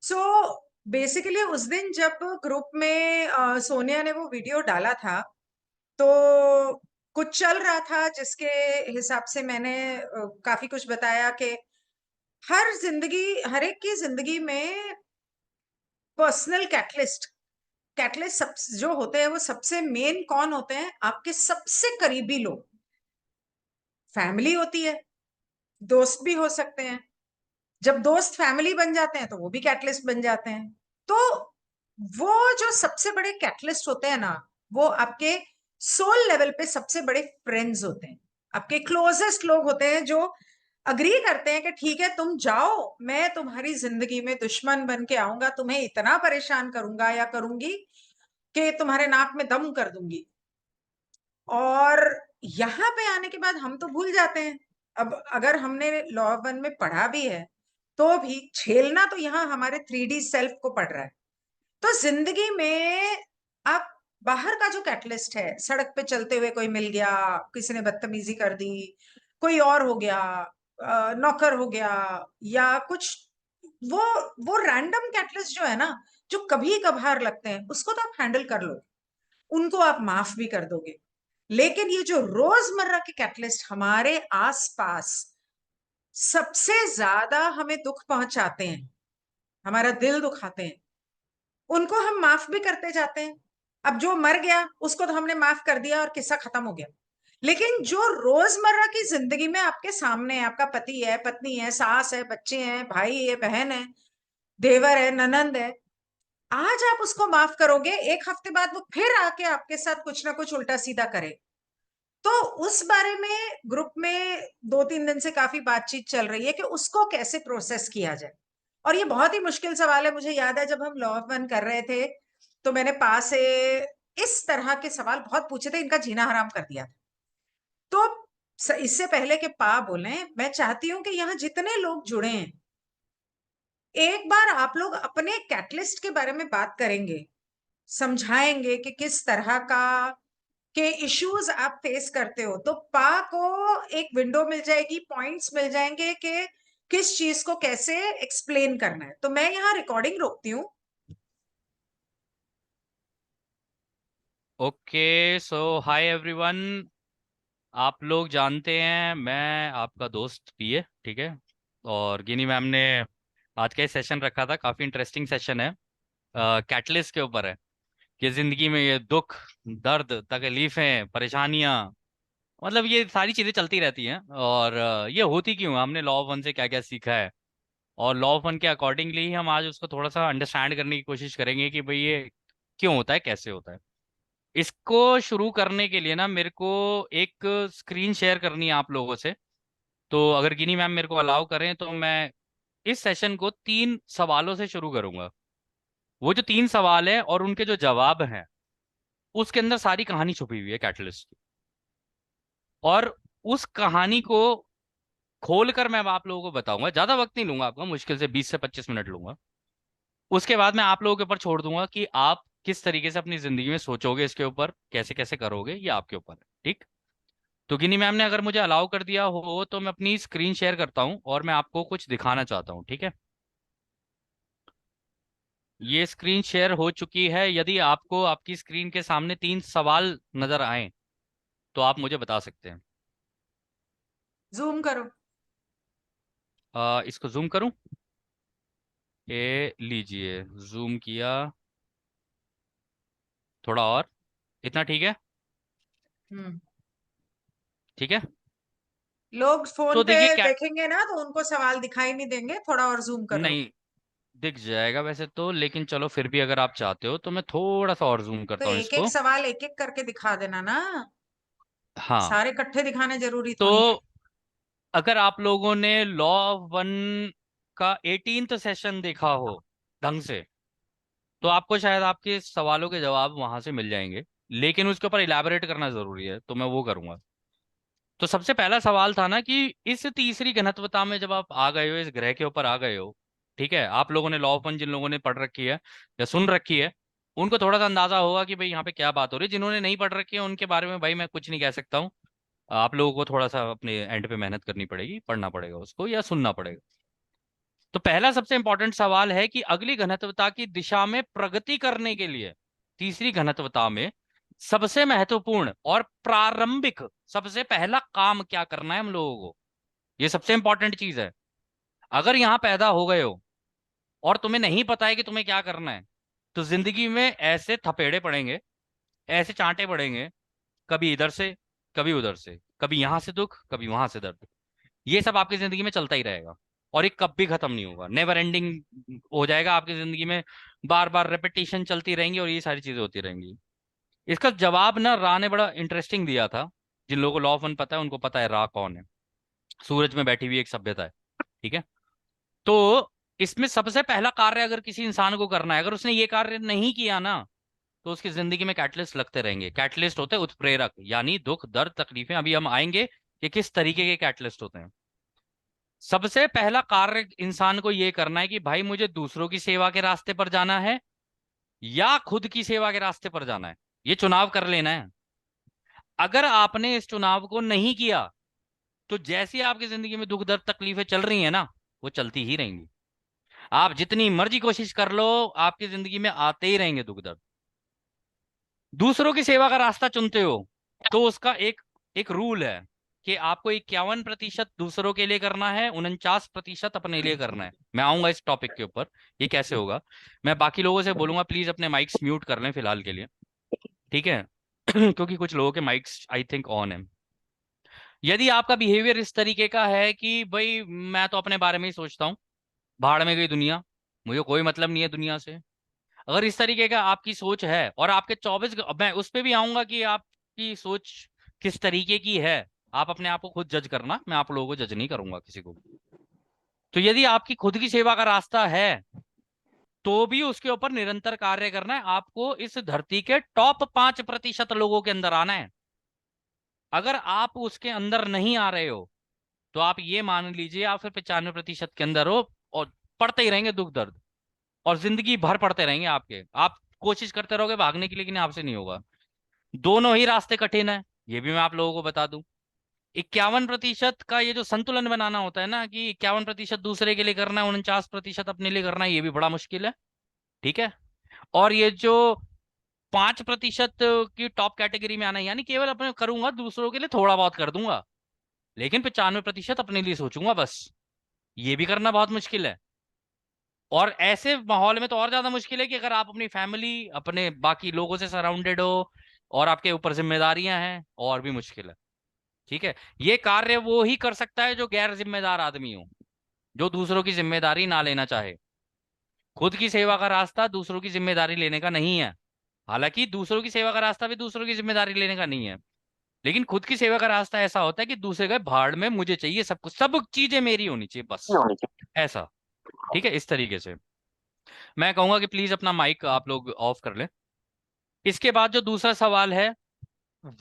So basically उस दिन जब ग्रुप में सोनिया ने वो वीडियो डाला था, तो कुछ चल रहा था जिसके हिसाब से मैंने काफी कुछ बताया कि हर एक की जिंदगी में पर्सनल कैटलिस्ट कैटलिस्ट सब जो होते हैं वो सबसे मेन कौन होते हैं? आपके सबसे करीबी लोग। फैमिली होती है, दोस्त भी हो सकते हैं। जब दोस्त फैमिली बन जाते हैं तो वो भी कैटलिस्ट बन जाते हैं। तो वो जो सबसे बड़े कैटलिस्ट होते हैं ना, वो आपके सोल लेवल पे सबसे बड़े फ्रेंड्स होते हैं। आपके क्लोजेस्ट लोग होते हैं जो अग्री करते हैं कि ठीक है तुम जाओ, मैं तुम्हारी जिंदगी में दुश्मन बन के आऊंगा, तुम्हें इतना परेशान करूंगा या करूंगी कि तुम्हारे नाक में दम कर दूंगी। और यहाँ पे आने के बाद हम तो भूल जाते हैं। अब अगर हमने लॉ 1 में पढ़ा भी है तो भी झेलना तो यहाँ हमारे 3D सेल्फ को पड़ रहा है। तो जिंदगी में आप बाहर का जो कैटलिस्ट है, सड़क पे चलते हुए कोई मिल गया, किसी ने बदतमीजी कर दी, कोई और हो गया, नौकर हो गया या कुछ, वो वो रैंडम कैटलिस्ट जो है ना, जो कभी कभार लगते हैं, उसको तो आप हैंडल कर लो, उनको आप माफ भी कर दोगे। लेकिन ये जो रोजमर्रा के कैटलिस्ट हमारे आसपास सबसे ज्यादा हमें दुख पहुंचाते हैं, हमारा दिल दुखाते हैं, उनको हम माफ भी करते जाते हैं। अब जो मर गया उसको तो हमने माफ कर दिया और किस्सा खत्म हो गया। लेकिन जो रोजमर्रा की जिंदगी में आपके सामने है, आपका पति है, पत्नी है, सास है, बच्चे हैं, भाई है, बहन है, देवर है, ननंद है, आज आप उसको माफ करोगे, एक हफ्ते बाद वो फिर आके आपके साथ कुछ ना कुछ उल्टा सीधा करे। तो उस बारे में ग्रुप में 2-3 दिन से काफी बातचीत चल रही है कि उसको कैसे प्रोसेस किया जाए। और ये बहुत ही मुश्किल सवाल है। मुझे याद है जब हम लॉ ऑफ वन कर रहे थे तो मैंने पा से इस तरह के सवाल बहुत पूछे थे, इनका जीना हराम कर दिया था। तो इससे पहले कि पा बोले, मैं चाहती हूं कि यहाँ जितने लोग जुड़े हैं, एक बार आप लोग अपने कैटलिस्ट के बारे में बात करेंगे, समझाएंगे कि किस तरह का के इश्यूज आप फेस करते हो, तो पा को एक विंडो मिल जाएगी, पॉइंट्स मिल जाएंगे कि किस चीज को कैसे एक्सप्लेन करना है। तो मैं यहाँ रिकॉर्डिंग रोकती हूँ। Okay so hi everyone. आप लोग जानते हैं मैं आपका दोस्त पीए, ठीक है। और गिनी मैम ने आज का सेशन रखा था, काफ़ी इंटरेस्टिंग सेशन है। कैटलिस्ट के ऊपर है कि ज़िंदगी में ये दुख, दर्द, तकलीफ़ें, परेशानियाँ, मतलब ये सारी चीज़ें चलती रहती हैं। और ये होती क्यों, हमने लॉ ऑफ वन से क्या क्या सीखा है, और लॉ ऑफ वन के अकॉर्डिंगली ही हम आज उसको थोड़ा सा अंडरस्टैंड करने की कोशिश करेंगे कि भाई ये क्यों होता है, कैसे होता है। इसको शुरू करने के लिए ना मेरे को एक स्क्रीन शेयर करनी है आप लोगों से। तो अगर गिनी मैम मेरे को अलाउ करें तो मैं इस सेशन को 3 सवालों से शुरू करूंगा। वो जो 3 सवाल है और उनके जो जवाब हैं, उसके अंदर सारी कहानी छुपी हुई है कैटलिस्ट की। और उस कहानी को खोलकर मैं अब आप लोगों को बताऊंगा। ज्यादा वक्त नहीं लूंगा आपका, मुश्किल से 20 से 25 मिनट लूंगा। उसके बाद मैं आप लोगों के ऊपर छोड़ दूंगा कि आप किस तरीके से अपनी जिंदगी में सोचोगे, इसके ऊपर कैसे कैसे करोगे, ये आपके ऊपर है, ठीक। तो गिनी मैम ने अगर मुझे अलाउ कर दिया हो तो मैं अपनी स्क्रीन शेयर करता हूँ और मैं आपको कुछ दिखाना चाहता हूँ, ठीक है। ये स्क्रीन शेयर हो चुकी है। यदि आपको आपकी स्क्रीन के सामने 3 सवाल नजर आए तो आप मुझे बता सकते हैं। जूम करो। इसको जूम करूं? ये लीजिए, जूम किया। थोड़ा और, इतना ठीक है? हम्म। ठीक है। लोग फोन तो पे देखिए क्या, देखेंगे ना तो उनको सवाल दिखाई नहीं देंगे, थोड़ा और जूम कर लो। नहीं दिख जाएगा वैसे तो, लेकिन चलो फिर भी अगर आप चाहते हो तो मैं थोड़ा सा और जूम तो करता हूँ एक एक इसको। सवाल एक एक करके दिखा देना ना, हाँ। सारे इकट्ठे दिखाने जरूरी थोड़ी है। तो अगर आप लोगों ने लॉ ऑफ वन का 18th सेशन देखा हो ढंग से, तो आपको शायद आपके सवालों के जवाब वहां से मिल जाएंगे। लेकिन उसके ऊपर इलैबोरेट करना जरूरी है, तो मैं वो करूंगा। तो सबसे पहला सवाल था ना कि इस तीसरी घनत्वता में जब आप आ गए हो, इस ग्रह के ऊपर आ गए हो, ठीक है। आप लोगों ने लॉ ऑफ वन, जिन लोगों ने पढ़ रखी है या सुन रखी है, उनको थोड़ा सा अंदाजा होगा कि भाई यहाँ पे क्या बात हो रही है। जिन्होंने नहीं पढ़ रखी है उनके बारे में भाई मैं कुछ नहीं कह सकता हूँ। आप लोगों को थोड़ा सा अपने एंड पे मेहनत करनी पड़ेगी, पढ़ना पड़ेगा उसको या सुनना पड़ेगा। तो पहला सबसे इंपॉर्टेंट सवाल है कि अगली घनत्वता की दिशा में प्रगति करने के लिए तीसरी घनत्वता में सबसे महत्वपूर्ण और प्रारंभिक सबसे पहला काम क्या करना है हम लोगों को, ये सबसे इंपॉर्टेंट चीज है। अगर यहां पैदा हो गए हो और तुम्हें नहीं पता है कि तुम्हें क्या करना है, तो जिंदगी में ऐसे थपेड़े पड़ेंगे, ऐसे चांटे पड़ेंगे, कभी इधर से, कभी उधर से, कभी यहां से दुख, कभी वहां से दर्द। ये सब आपकी जिंदगी में चलता ही रहेगा और ये कभी खत्म नहीं होगा, नेवर एंडिंग हो जाएगा आपकी जिंदगी में। बार बार रेपिटेशन चलती रहेंगी और ये सारी चीजें होती रहेंगी। इसका जवाब ना रा ने बड़ा इंटरेस्टिंग दिया था। जिन लोगों को लॉ ऑफ वन पता है उनको पता है रा कौन है। सूरज में बैठी हुई एक सभ्यता है, ठीक है। तो इसमें सबसे पहला कार्य अगर किसी इंसान को करना है, अगर उसने ये कार्य नहीं किया ना, तो उसकी जिंदगी में कैटलिस्ट लगते रहेंगे। कैटलिस्ट होते हैं उत्प्रेरक, यानी दुख दर्द तकलीफें, अभी हम आएंगे कि किस तरीके के कैटलिस्ट होते हैं। सबसे पहला कार्य इंसान को यह करना है कि भाई मुझे दूसरों की सेवा के रास्ते पर जाना है या खुद की सेवा के रास्ते पर जाना है, ये चुनाव कर लेना है। अगर आपने इस चुनाव को नहीं किया, तो जैसी आपकी जिंदगी में दुख दर्द तकलीफें चल रही है ना, वो चलती ही रहेंगी। आप जितनी मर्जी कोशिश कर लो, आपकी जिंदगी में आते ही रहेंगे दुख दर्द। दूसरों की सेवा का रास्ता चुनते हो तो उसका एक एक रूल है कि आपको 51% दूसरों के लिए करना है, 49% अपने लिए करना है। मैं आऊंगा इस टॉपिक के ऊपर, ये कैसे होगा। मैं बाकी लोगों से बोलूंगा प्लीज अपने माइक्स म्यूट कर लें फिलहाल के लिए, ठीक है। क्योंकि कुछ लोगों के माइक्स आई थिंक ऑन है। यदि आपका बिहेवियर इस तरीके का है कि भाई मैं तो अपने बारे में ही सोचता हूँ, भाड़ में गई दुनिया, मुझे कोई मतलब नहीं है दुनिया से, अगर इस तरीके का आपकी सोच है और आपके 24, मैं उस पर भी आऊंगा कि आपकी सोच किस तरीके की है, आप अपने आप को खुद जज करना, मैं आप लोगों को जज नहीं करूंगा किसी को। तो यदि आपकी खुद की सेवा का रास्ता है, तो भी उसके ऊपर निरंतर कार्य करना है। आपको इस धरती के टॉप 5% लोगों के अंदर आना है। अगर आप उसके अंदर नहीं आ रहे हो, तो आप ये मान लीजिए आप फिर 95% के अंदर हो और पड़ते ही रहेंगे दुख दर्द, और जिंदगी भर पड़ते रहेंगे आपके। आप कोशिश करते रहोगे भागने की, लेकिन आपसे नहीं होगा। दोनों ही रास्ते कठिन है, ये भी मैं आप लोगों को बता दूं। 51% का ये जो संतुलन बनाना होता है ना, कि 51% दूसरे के लिए करना है, 49% अपने लिए करना है, ये भी बड़ा मुश्किल है, ठीक है। और ये जो 5% की टॉप कैटेगरी में आना है, यानी केवल अपने करूंगा, दूसरों के लिए थोड़ा बहुत कर दूंगा, लेकिन 95% अपने लिए सोचूंगा बस, ये भी करना बहुत मुश्किल है। और ऐसे माहौल में तो और ज्यादा मुश्किल है कि अगर आप अपनी फैमिली अपने बाकी लोगों से सराउंडेड हो और आपके ऊपर जिम्मेदारियां हैं, और भी मुश्किल है, ठीक है। ये कार्य वो ही कर सकता है जो गैर जिम्मेदार आदमी हो, जो दूसरों की जिम्मेदारी ना लेना चाहे। खुद की सेवा का रास्ता दूसरों की जिम्मेदारी लेने का नहीं है। हालांकि दूसरों की सेवा का रास्ता भी दूसरों की जिम्मेदारी लेने का नहीं है, लेकिन खुद की सेवा का रास्ता ऐसा होता है कि दूसरे के भाड़ में, मुझे चाहिए सब कुछ, सब चीजें मेरी होनी चाहिए बस, ऐसा, ठीक है। इस तरीके से मैं कहूंगा कि प्लीज अपना माइक आप लोग ऑफ कर लें। इसके बाद जो दूसरा सवाल है,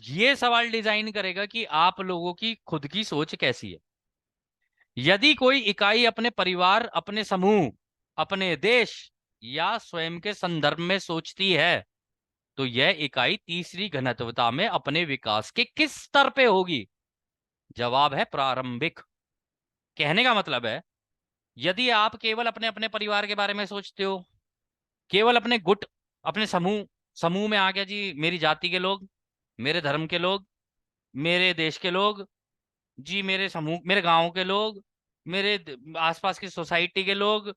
ये सवाल डिजाइन करेगा कि आप लोगों की खुद की सोच कैसी है। यदि कोई इकाई अपने परिवार, अपने समूह, अपने देश या स्वयं के संदर्भ में सोचती है, तो यह इकाई तीसरी घनत्वता में अपने विकास के किस स्तर पे होगी? जवाब है प्रारंभिक। कहने का मतलब है, यदि आप केवल अपने अपने परिवार के बारे में सोचते हो, केवल अपने गुट, अपने समूह, समूह में आ गया जी मेरी जाति के लोग, मेरे धर्म के लोग, मेरे देश के लोग, जी मेरे समूह, मेरे गांव के लोग, मेरे आसपास की सोसाइटी के लोग,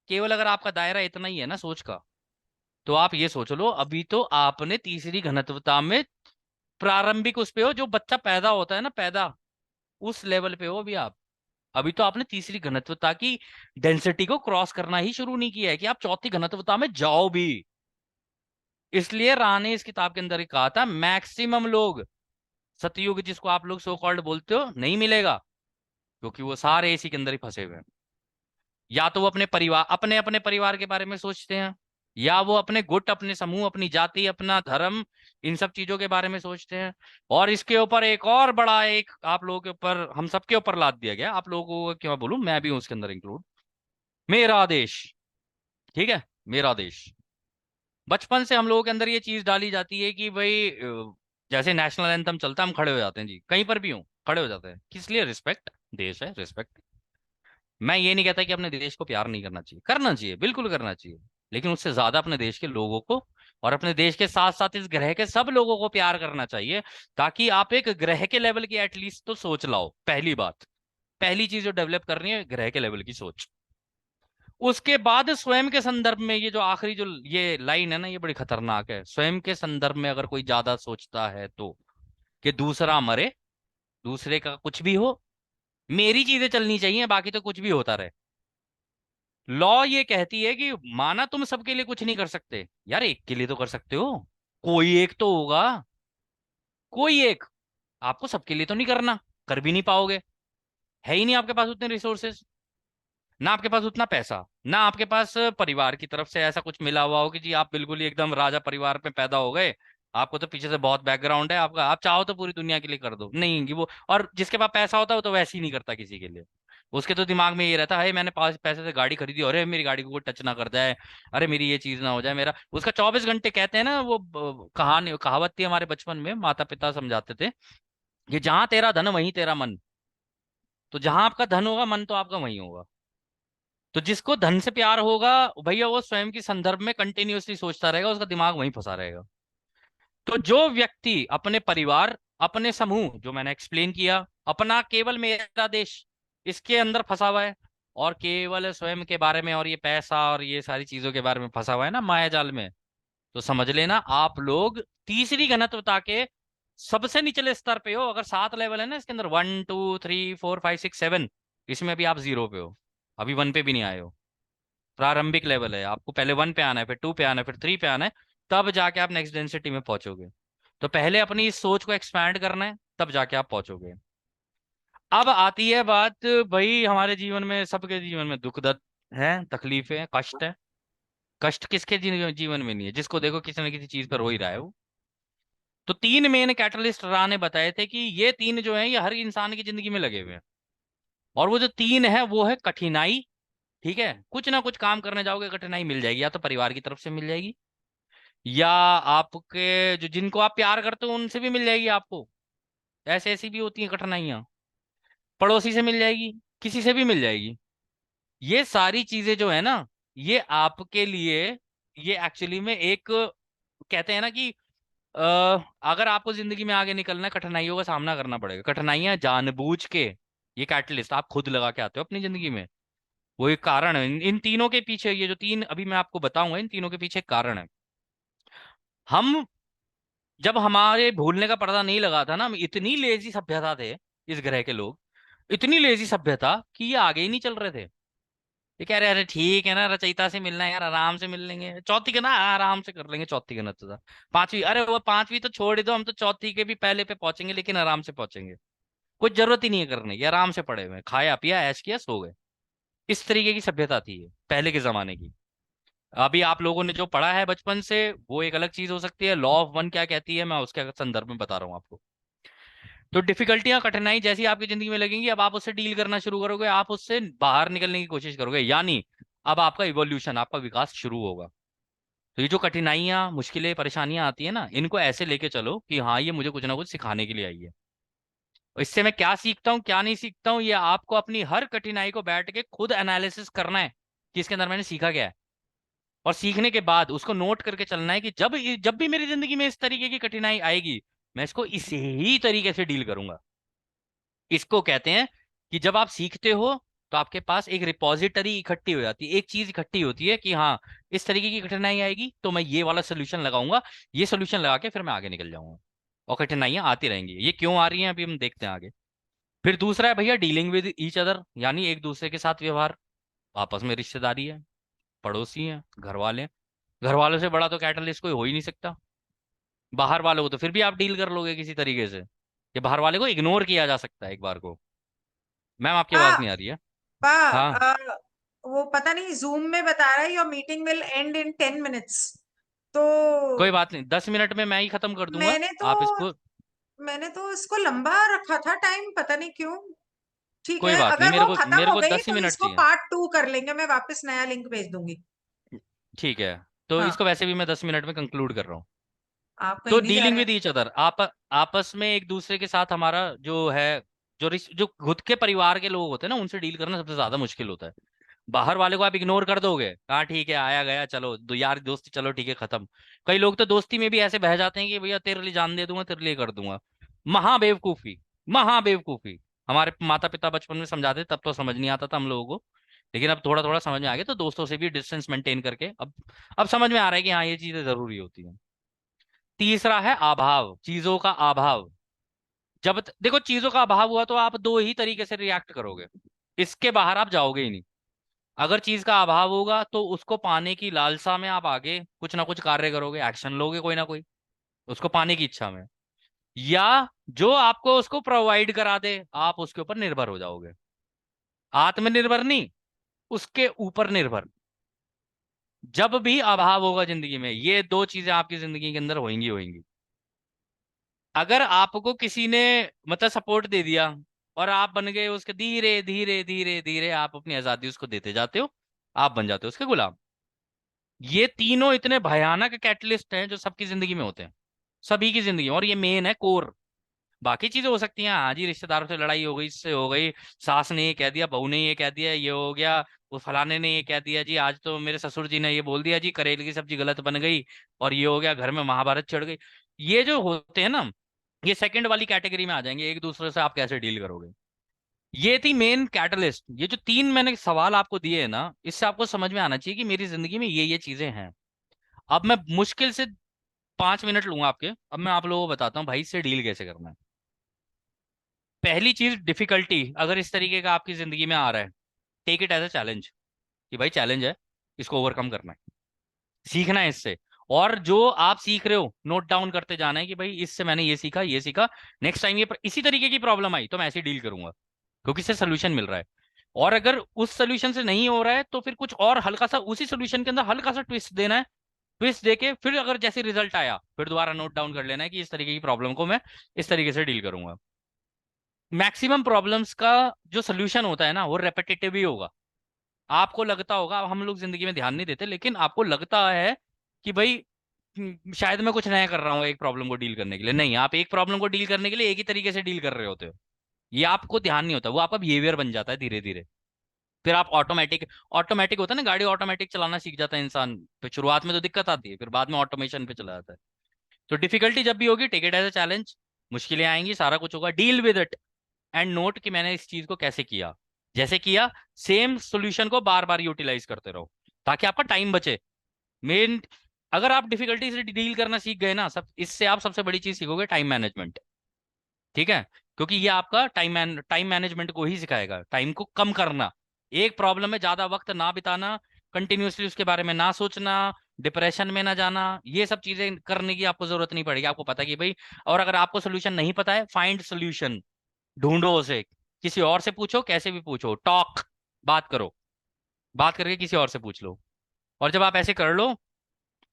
केवल अगर आपका दायरा इतना ही है ना सोच का, तो आप ये सोच लो अभी तो आपने तीसरी घनत्वता में प्रारंभिक उस पे हो, जो बच्चा पैदा होता है ना, पैदा उस लेवल पे हो अभी आप। अभी तो आपने तीसरी घनत्वता की डेंसिटी को क्रॉस करना ही शुरू नहीं किया है कि आप चौथी घनत्वता में जाओ भी। इसलिए राह ने इस किताब के अंदर ही कहा था, मैक्सिमम लोग सतयुग जिसको आप लोग सो कॉल्ड बोलते हो नहीं मिलेगा, क्योंकि वो सारे इसी के अंदर ही फंसे हुए हैं। या तो वो अपने परिवार, अपने अपने परिवार के बारे में सोचते हैं, या वो अपने गुट, अपने समूह, अपनी जाति, अपना धर्म, इन सब चीजों के बारे में सोचते हैं। और इसके ऊपर एक और बड़ा, एक आप लोगों के ऊपर, हम सबके ऊपर लाद दिया गया, आप लोगों को क्यों बोलूं, मैं भी हूं उसके अंदर इंक्लूड, मेरा देश, ठीक है, मेरा देश। बचपन से हम लोगों के अंदर ये चीज डाली जाती है कि भाई जैसे नेशनल एंथम चलता है हम खड़े हो जाते हैं जी, कहीं पर भी हो खड़े हो जाते हैं, किस लिए? रिस्पेक्ट, देश है, रिस्पेक्ट। मैं ये नहीं कहता कि अपने देश को प्यार नहीं करना चाहिए, करना चाहिए, बिल्कुल करना चाहिए, लेकिन उससे ज्यादा अपने देश के लोगों को और अपने देश के साथ साथ इस ग्रह के सब लोगों को प्यार करना चाहिए, ताकि आप एक ग्रह के लेवल की एटलीस्ट तो सोच लाओ। पहली बात, पहली चीज जो डेवलप करनी है, ग्रह के लेवल की सोच। उसके बाद स्वयं के संदर्भ में ये जो आखिरी जो ये लाइन है ना, ये बड़ी खतरनाक है। स्वयं के संदर्भ में अगर कोई ज्यादा सोचता है तो, कि दूसरा मरे, दूसरे का कुछ भी हो, मेरी चीजें चलनी चाहिए, बाकी तो कुछ भी होता रहे। लॉ ये कहती है कि माना तुम सबके लिए कुछ नहीं कर सकते, यार एक के लिए तो कर सकते हो, कोई एक तो होगा, कोई एक। आपको सबके लिए तो नहीं करना, कर भी नहीं पाओगे, है ही नहीं आपके पास उतने रिसोर्सेस, ना आपके पास उतना पैसा, ना आपके पास परिवार की तरफ से ऐसा कुछ मिला हुआ हो कि जी आप बिल्कुल ही एकदम राजा परिवार में पैदा हो गए, आपको तो पीछे से बहुत बैकग्राउंड है आपका, आप चाहो तो पूरी दुनिया के लिए कर दो, नहीं कि वो। और जिसके पास पैसा होता है वो तो वैसे ही नहीं करता किसी के लिए। उसके तो दिमाग में ये रहता है, मैंने पास पैसे से गाड़ी खरीदी, अरे मेरी गाड़ी को कोई टच ना कर जाए, अरे मेरी ये चीज ना हो जाए, मेरा उसका 24 घंटे कहते हैं ना वो कहानी कहावत थी हमारे बचपन में, माता पिता समझाते थे कि जहां तेरा धन वहीं तेरा मन। तो जहां आपका धन होगा, मन तो आपका वहीं होगा। तो जिसको धन से प्यार होगा, भैया वो स्वयं के संदर्भ में कंटिन्यूअसली सोचता रहेगा, उसका दिमाग वहीं फंसा रहेगा। तो जो व्यक्ति अपने परिवार, अपने समूह, जो मैंने एक्सप्लेन किया, अपना केवल मेरा देश, इसके अंदर फंसा हुआ है, और केवल स्वयं के बारे में और ये पैसा और ये सारी चीजों के बारे में फंसा हुआ है ना माया जाल में, तो समझ लेना आप लोग तीसरी घनत्वता के सबसे निचले स्तर पे हो। अगर 7 लेवल है ना इसके अंदर, 1 2 3 4 5 6 7, इसमें अभी आप 0 पे हो, अभी 1 पे भी नहीं आए हो। प्रारंभिक लेवल है, आपको पहले 1 पे आना है, फिर 2 पे आना है, फिर 3 पे आना है, तब जाके आप नेक्स्ट डेंसिटी में पहुंचोगे। तो पहले अपनी इस सोच को एक्सपैंड करना है, तब जाके आप पहुंचोगे। अब आती है बात, भाई हमारे जीवन में, सबके जीवन में दुख दर्द है, तकलीफें हैं, कष्ट है। कष्ट किसके जीवन में नहीं है, जिसको देखो किसी न किसी चीज पर हो ही रहा है वो। तो 3 मेन कैटलिस्ट राह ने बताए थे कि ये 3 जो है ये हर इंसान की जिंदगी में लगे हुए हैं। और वो जो 3 है वो है कठिनाई। ठीक है, कुछ ना कुछ काम करने जाओगे कठिनाई मिल जाएगी, या तो परिवार की तरफ से मिल जाएगी, या आपके जो जिनको आप प्यार करते हो उनसे भी मिल जाएगी आपको, ऐसे ऐसी भी होती है कठिनाइयां। पड़ोसी से मिल जाएगी, किसी से भी मिल जाएगी। ये सारी चीजें जो है ना, ये आपके लिए, ये एक्चुअली में एक, कहते हैं ना कि अ, अगर आपको जिंदगी में आगे निकलना है, कठिनाइयों का सामना करना पड़ेगा। कठिनाइयां जानबूझ के, ये कैटलिस्ट आप खुद लगा के आते हो अपनी जिंदगी में। वो एक कारण है, इन तीनों के पीछे, ये जो 3 अभी मैं आपको बताऊंगा, इन तीनों के पीछे एक कारण है। हम, जब हमारे भूलने का पर्दा नहीं लगा था ना, हम इतनी लेजी सभ्यता थे, इस ग्रह के लोग, इतनी लेजी सभ्यता कि ये आगे ही नहीं चल रहे थे। ये कह रहे, अरे ठीक है ना, रचयिता से मिलना है यार, आराम से मिल लेंगे, चौथी का ना आराम से कर लेंगे, चौथी का ना तो पांचवी, अरे वो पांचवी तो छोड़ ही दो, हम तो चौथी के भी पहले पे पहुंचेंगे, लेकिन आराम से पहुंचेंगे, कुछ जरूरत ही नहीं है करने की, आराम से पड़े हुए हैं, खाया पिया ऐश किया सो गए। इस तरीके की सभ्यता थी ये पहले के जमाने की। अभी आप लोगों ने जो पढ़ा है बचपन से, वो एक अलग चीज हो सकती है। लॉ ऑफ वन क्या कहती है, मैं उसके संदर्भ में बता रहा हूँ आपको। तो डिफिकल्टियां, कठिनाई जैसी आपकी जिंदगी में लगेंगी, अब आप उससे डील करना शुरू करोगे, आप उससे बाहर निकलने की कोशिश करोगे, यानी अब आपका इवोल्यूशन, आपका विकास शुरू होगा। तो ये जो कठिनाइयां, मुश्किलें, परेशानियां आती है ना, इनको ऐसे लेके चलो कि हाँ ये मुझे कुछ ना कुछ सिखाने के लिए आई है। और इससे मैं क्या सीखता हूँ क्या नहीं सीखता हूँ, ये आपको अपनी हर कठिनाई को बैठ के खुद एनालिसिस करना है कि इसके अंदर मैंने सीखा क्या है। और सीखने के बाद उसको नोट करके चलना है कि जब जब भी मेरी जिंदगी में इस तरीके की कठिनाई आएगी, मैं इसको इसी ही तरीके से डील करूंगा। इसको कहते हैं कि जब आप सीखते हो, तो आपके पास एक रिपॉजिटरी इकट्ठी हो जाती है, एक चीज इकट्ठी होती है कि हाँ इस तरीके की कठिनाई आएगी तो मैं ये वाला सोल्यूशन लगाऊंगा, ये सोल्यूशन लगा के फिर मैं आगे निकल जाऊंगा। और कठिनाइयां आती रहेंगी, ये क्यों आ रही हैं अभी हम देखते हैं आगे। फिर दूसरा है भैया डीलिंग विद ईच अदर, यानी एक दूसरे के साथ व्यवहार। आपस में रिश्तेदारी है, पड़ोसी हैं, घर वाले हैं। घर वालों से बड़ा तो कैटलिस्ट कोई हो ही नहीं सकता। बाहर वालों को तो फिर भी आप डील कर लोगे किसी तरीके से, कि बाहर वाले को इग्नोर किया जा सकता है एक बार को। मैम आपकी पा, आवाज नहीं आ रही है। पा, हाँ, वो पता नहीं जूम में बता रहा है your meeting will and in 10 minutes. तो कोई बात नहीं, 10 मिनट में मैं ही खत्म कर दूंगा। मैंने तो आप इसको, मैंने तो इसको लंबा रखा था टाइम, पता नहीं क्यों। ठीक कोई है, बात नहीं, अगर वो खत्म मेरे हो को गई 10 ही मिनट इसको चाहिए। पार्ट 2 कर लेंगे, मैं वापस नया लिंक भेज दूंगी। ठीक है, तो हाँ, इसको वैसे भी मैं 10 मिनट में कंक्लूड कर रहा हूँ। आप तो कहीं नहीं जा डीलिंग रहे विद हैं। ईच अदर, आपस में एक दूसरे के साथ हमारा जो है जो खुद के परिवार के लोग होते हैं ना, उनसे डील करना सबसे ज्यादा मुश्किल होता है। बाहर वाले को आप इग्नोर कर दोगे, हाँ ठीक है आया गया, चलो दो यार दोस्ती, चलो ठीक है खत्म। कई लोग तो दोस्ती में भी ऐसे बह जाते हैं कि भैया तेरे लिए जान दे दूंगा, तेरे लिए कर दूंगा। महाबेवकूफी, महाबेवकूफी। हमारे माता पिता बचपन में समझाते, तब तो समझ नहीं आता था हम लोगों को, लेकिन अब थोड़ा थोड़ा समझ में आ गया, तो दोस्तों से भी डिस्टेंस मेंटेन करके अब समझ में आ रहा है कि हाँ ये चीजें जरूरी होती हैं। तीसरा है अभाव, चीजों का अभाव। देखो चीजों का अभाव हुआ तो आप दो ही तरीके से रिएक्ट करोगे, इसके बाहर आप जाओगे ही नहीं। अगर चीज का अभाव होगा तो उसको पाने की लालसा में आप आगे कुछ ना कुछ कार्य करोगे, एक्शन लोगे कोई ना कोई, उसको पाने की इच्छा में। या जो आपको उसको प्रोवाइड करा दे आप उसके ऊपर निर्भर हो जाओगे। आत्मनिर्भर नहीं, उसके ऊपर निर्भर। जब भी अभाव होगा जिंदगी में, ये दो चीजें आपकी जिंदगी के अंदर होंगी होंगी। अगर आपको किसी ने मतलब सपोर्ट दे दिया और आप बन गए उसके, धीरे धीरे धीरे धीरे आप अपनी आजादी उसको देते जाते हो, आप बन जाते हो उसके गुलाम। ये तीनों इतने भयानक कैटलिस्ट हैं जो सबकी जिंदगी में होते हैं, सभी की जिंदगी में, और ये मेन है कोर। बाकी चीजें हो सकती हैं, हाँ जी रिश्तेदारों से लड़ाई हो गई, इससे हो गई, सास ने ये कह दिया, बहू ने ये कह दिया, ये हो गया, वो फलाने ने ये कह दिया जी, आज तो मेरे ससुर जी ने ये बोल दिया जी, करेले की सब्जी गलत बन गई, और ये हो गया, घर में महाभारत चढ़ गई। ये जो होते हैं ना, ये सेकंड वाली कैटेगरी में आ जाएंगे, एक दूसरे से आप कैसे डील करोगे। ये थी मेन कैटलिस्ट। ये जो तीन मैंने सवाल आपको दिए हैं ना, इससे आपको समझ में आना चाहिए कि मेरी जिंदगी में ये चीजें हैं। अब मैं मुश्किल से 5 मिनट लूंगा आपके, अब मैं आप लोगों को बताता हूँ भाई इससे डील कैसे करना है। पहली चीज, डिफिकल्टी अगर इस तरीके का आपकी जिंदगी में आ रहा है, take it as a challenge, कि भाई चैलेंज है, इसको ओवरकम करना है, सीखना है इससे। और जो आप सीख रहे हो नोट डाउन करते जाना है कि भाई इससे मैंने ये सीखा, ये सीखा, नेक्स्ट टाइम ये इसी तरीके की प्रॉब्लम आई तो मैं ऐसे डील करूंगा, क्योंकि इससे सोल्यूशन मिल रहा है। और अगर उस सोल्यूशन से नहीं हो रहा है तो फिर कुछ और हल्का सा उसी सोल्यूशन के अंदर हल्का सा ट्विस्ट देना है। ट्विस्ट देके फिर अगर जैसे रिजल्ट आया फिर दोबारा नोट डाउन कर लेना है कि इस तरीके की प्रॉब्लम को मैं इस तरीके से डील करूंगा। मैक्सिमम प्रॉब्लम्स का जो सोल्यूशन होता है ना, वो रेपिटेटिव ही होगा। आपको लगता होगा, अब हम लोग जिंदगी में ध्यान नहीं देते, लेकिन आपको लगता है कि भाई शायद मैं कुछ नया कर रहा हूँ एक प्रॉब्लम को डील करने के लिए। नहीं, आप एक प्रॉब्लम को डील करने के लिए एक ही तरीके से डील कर रहे होते हो। ये आपको ध्यान नहीं होता, वो आपका बिहेवियर बन जाता है धीरे धीरे। फिर आप ऑटोमेटिक, ऑटोमेटिक होता है ना, गाड़ी ऑटोमेटिक चलाना सीख जाता है इंसान। फिर शुरुआत में तो दिक्कत आती है, फिर बाद में ऑटोमेशन पे चला जाता है। तो डिफिकल्टी जब भी होगी, take it as a challenge. मुश्किलें आएंगी, सारा कुछ होगा, deal with it, and note कि मैंने इस चीज को कैसे किया, जैसे किया सेम सोल्यूशन को बार बार यूटिलाइज करते रहो, ताकि आपका टाइम बचे। मेन, अगर आप डिफिकल्टी से डील करना सीख गए ना, सब इससे आप सबसे बड़ी चीज सीखोगे, टाइम मैनेजमेंट। ठीक है, क्योंकि ये आपका टाइम मैनेजमेंट को ही सिखाएगा, टाइम को कम करना, एक प्रॉब्लम में ज्यादा वक्त ना बिताना, कंटिन्यूअसली उसके बारे में ना सोचना, डिप्रेशन में ना जाना, ये सब चीजें करने की आपको जरूरत नहीं पड़ेगी। आपको पता है कि भाई, और अगर आपको सोल्यूशन नहीं पता है, फाइंड सोल्यूशन, ढूंढो उसे, किसी और से पूछो, कैसे भी पूछो, टॉक, बात करो, बात करके किसी और से पूछ लो। और जब आप ऐसे कर लो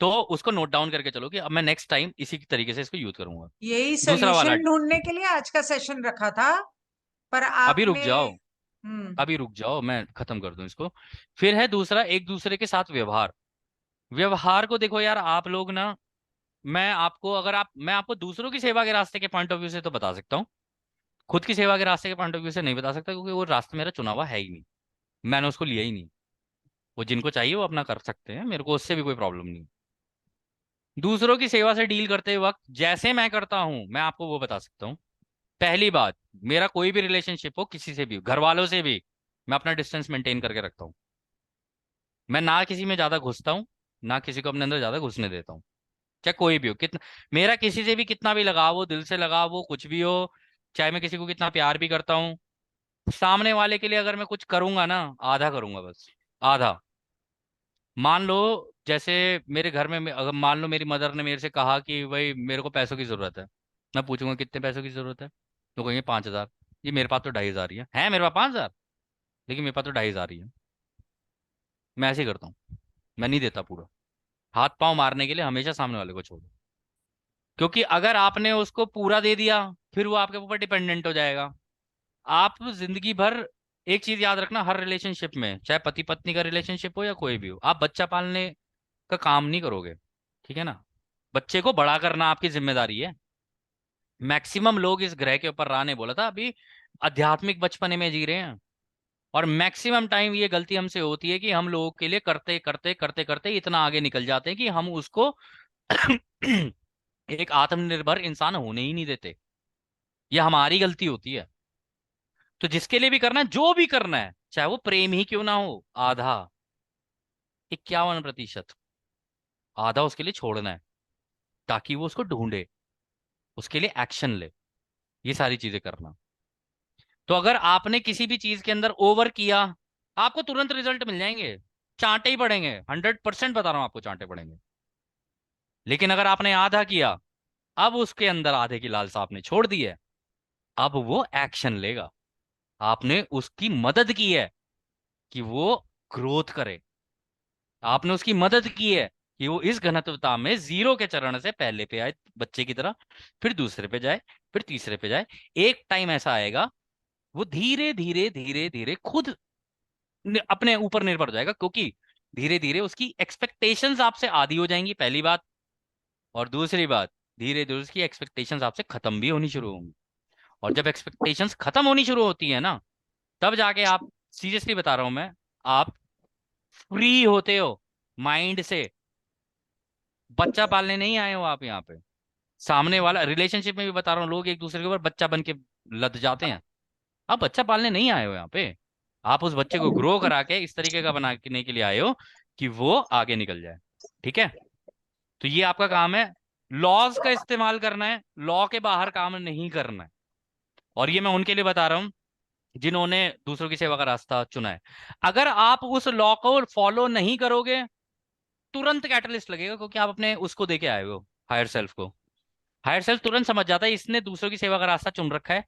तो उसको नोट डाउन करके चलो कि अब मैं नेक्स्ट टाइम इसी तरीके से इसको यूज करूंगा। यही दूसरा वाला, सोल्यूशन ढूंढने के लिए आज का सेशन रखा था, पर अभी रुक आपने। जाओ, हम्म। अभी रुक जाओ, मैं खत्म कर दूं इसको। फिर है दूसरा, एक दूसरे के साथ व्यवहार। व्यवहार को देखो यार, आप लोग ना, मैं आपको दूसरों की सेवा के रास्ते के पॉइंट ऑफ व्यू से तो बता सकता हूँ, खुद की सेवा के रास्ते के पॉइंट ऑफ व्यू से नहीं बता सकता, क्योंकि वो रास्ता मेरा चुना हुआ है ही नहीं, मैंने उसको लिया ही नहीं। वो जिनको चाहिए वो अपना कर सकते हैं, मेरे को उससे भी कोई प्रॉब्लम नहीं। दूसरों की सेवा से डील करते वक्त जैसे मैं करता हूं, मैं आपको वो बता सकता हूँ। पहली बात, मेरा कोई भी रिलेशनशिप हो, किसी से भी, घर वालों से भी, मैं अपना डिस्टेंस मेंटेन करके रखता हूँ। मैं ना किसी में ज्यादा घुसता हूँ, ना किसी को अपने अंदर ज्यादा घुसने देता हूँ। चाहे कोई भी हो, कितना मेरा किसी से भी कितना भी लगाव हो, दिल से लगाव हो, कुछ भी हो, चाहे मैं किसी को कितना प्यार भी करता हूँ, सामने वाले के लिए अगर मैं कुछ करूंगा ना, आधा करूंगा बस, आधा। मान लो, जैसे मेरे घर में अगर मान लो मेरी मदर ने मेरे से कहा कि भाई मेरे को पैसों की जरूरत है, मैं पूछूंगा कितने पैसों की जरूरत है, तो कहेंगे 5,000। ये मेरे पास तो 2,500 ही है मेरे पास 5,000, लेकिन मेरे पास तो 2,500 ही है। मैं ऐसे ही करता हूँ, मैं नहीं देता पूरा, हाथ पांव मारने के लिए हमेशा सामने वाले को छोड़ो। क्योंकि अगर आपने उसको पूरा दे दिया, फिर वो आपके ऊपर डिपेंडेंट हो जाएगा। आप जिंदगी भर, एक चीज याद रखना, हर रिलेशनशिप में, चाहे पति पत्नी का रिलेशनशिप हो या कोई भी हो, आप बच्चा पालने का काम नहीं करोगे। ठीक है ना, बच्चे को बड़ा करना आपकी जिम्मेदारी है। मैक्सिमम लोग इस ग्रह के ऊपर, राह ने बोला था अभी, आध्यात्मिक बचपने में जी रहे हैं। और मैक्सिमम टाइम ये गलती हमसे होती है कि हम लोगों के लिए करते करते करते करते इतना आगे निकल जाते हैं कि हम उसको एक आत्मनिर्भर इंसान होने ही नहीं देते। ये हमारी गलती होती है। तो जिसके लिए भी करना है, जो भी करना है, चाहे वो प्रेम ही क्यों ना हो, आधा, 51%, आधा उसके लिए छोड़ना है, ताकि वो उसको ढूंढे, उसके लिए एक्शन ले, ये सारी चीजें करना। तो अगर आपने किसी भी चीज के अंदर ओवर किया, आपको तुरंत रिजल्ट मिल जाएंगे, चांटे ही पड़ेंगे, 100% बता रहा हूं आपको, चांटे पड़ेंगे। लेकिन अगर आपने आधा किया, अब उसके अंदर आधे की लालसा आपने छोड़ दी है, अब वो एक्शन लेगा। आपने उसकी मदद की है कि वो ग्रोथ करे, आपने उसकी मदद की है कि वो इस घनत्वता में जीरो के चरण से पहले पे आए बच्चे की तरह, फिर दूसरे पे जाए, फिर तीसरे पे जाए। एक टाइम ऐसा आएगा, वो धीरे धीरे धीरे धीरे खुद अपने ऊपर निर्भर हो जाएगा, क्योंकि धीरे धीरे उसकी एक्सपेक्टेशंस आपसे आधी हो जाएंगी, पहली बात। और दूसरी बात, धीरे धीरे उसकी एक्सपेक्टेशंस आपसे खत्म भी होनी शुरू होंगी। और जब एक्सपेक्टेशंस खत्म होनी शुरू होती है ना, तब जाके आप, सीरियसली बता रहा हूं मैं, आप फ्री होते हो माइंड से। बच्चा पालने नहीं आए हो आप यहाँ पे। सामने वाला, रिलेशनशिप में भी बता रहा हूँ, लोग एक दूसरे के ऊपर बच्चा बन के लद जाते हैं। आप बच्चा पालने नहीं आए हो यहाँ पे। आप उस बच्चे को ग्रो करा के इस तरीके का बनाने के लिए आए हो कि वो आगे निकल जाए। ठीक है? तो ये आपका काम है, लॉज का इस्तेमाल करना है, लॉ के बाहर काम नहीं करना है। और ये मैं उनके लिए बता रहा हूँ जिन्होंने दूसरों की सेवा का रास्ता चुना है। अगर आप उस लॉ को फॉलो नहीं करोगे, तुरंत कैटलिस्ट लगेगा, क्योंकि आप अपने उसको देके आए हो, हायर सेल्फ को। हायर सेल्फ तुरंत समझ जाता है इसने दूसरों की सेवा का रास्ता चुन रखा है,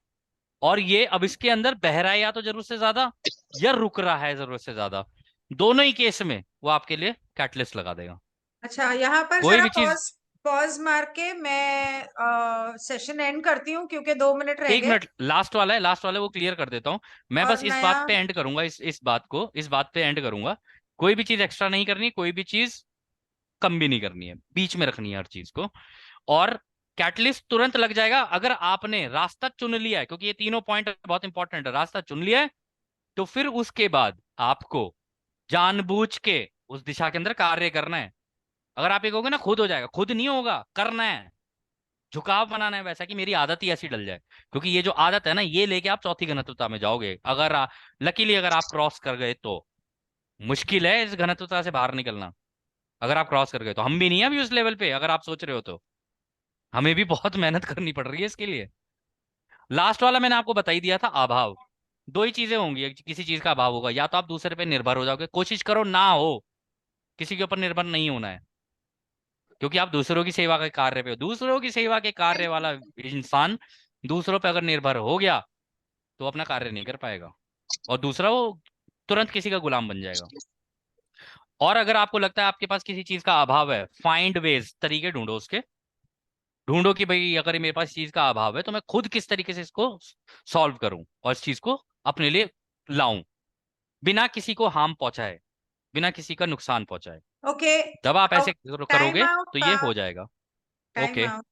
और ये अब इसके अंदर बह रहा है या तो जरूरत से ज्यादा, या रुक रहा है जरूरत से ज्यादा। दोनों ही केस में वो आपके लिए कैटलिस्ट लगा देगा। अच्छा, यहाँ पर कोई जरा भी चीज। पॉज पॉज मार के मैं सेशन एंड करती हूँ, क्योंकि 2 मिनट रह एक गए। मिनट, लास्ट वाला है, लास्ट वाला वो क्लियर कर देता हूँ। मैं और बस इस नया। बात पे एंड करूंगा, इस बात को, इस बात पे एंड करूंगा। कोई भी चीज एक्स्ट्रा नहीं करनी, कोई भी चीज कम भी नहीं करनी है, बीच में रखनी है हर चीज को। और कैटलिस्ट तुरंत लग जाएगा अगर आपने रास्ता चुन लिया है, क्योंकि ये तीनों पॉइंट बहुत इंपॉर्टेंट है। रास्ता चुन लिया है, तो फिर उसके बाद आपको जानबूझ के उस दिशा के अंदर कार्य करना है। अगर आप ये कहोगे ना खुद हो जाएगा, खुद नहीं होगा, करना है। झुकाव बनाना है वैसा कि मेरी आदत ही ऐसी डल जाए, क्योंकि ये जो आदत है ना, ये लेके आप चौथी घनत्वता में जाओगे। अगर लकीली अगर आप क्रॉस कर गए तो, मुश्किल है इस घनत्वता से बाहर निकलना। अगर आप क्रॉस कर गए तो, हम भी नहीं है अभी उस लेवल पे, अगर आप सोच रहे हो तो हमें भी बहुत मेहनत करनी पड़ रही है इसके लिए। लास्ट वाला मैंने आपको बता ही दिया था, अभाव। दो ही चीजें होंगी, किसी चीज का अभाव होगा, या तो आप दूसरे पे निर्भर हो जाओगे, कोशिश करो ना हो, किसी के ऊपर निर्भर नहीं होना है, क्योंकि आप दूसरों की सेवा के कार्य पे हो। दूसरों की सेवा के कार्य वाला इंसान दूसरों पे अगर निर्भर हो गया, तो अपना कार्य नहीं कर पाएगा, और दूसरा वो तुरंत किसी का गुलाम बन जाएगा। और अगर आपको लगता है आपके पास किसी चीज का अभाव है, फाइंड वेज, तरीके ढूंढो उसके। ढूंढो कि भाई अगर ये मेरे पास इस चीज का अभाव है, तो मैं खुद किस तरीके से इसको सॉल्व करूं और इस चीज को अपने लिए लाऊं, बिना किसी को हार्म पहुंचाए, बिना किसी का नुकसान पहुंचाए। ओके। जब आप ऐसे टाइम करोगे आउट तो था। ये हो जाएगा। Time okay. आउट।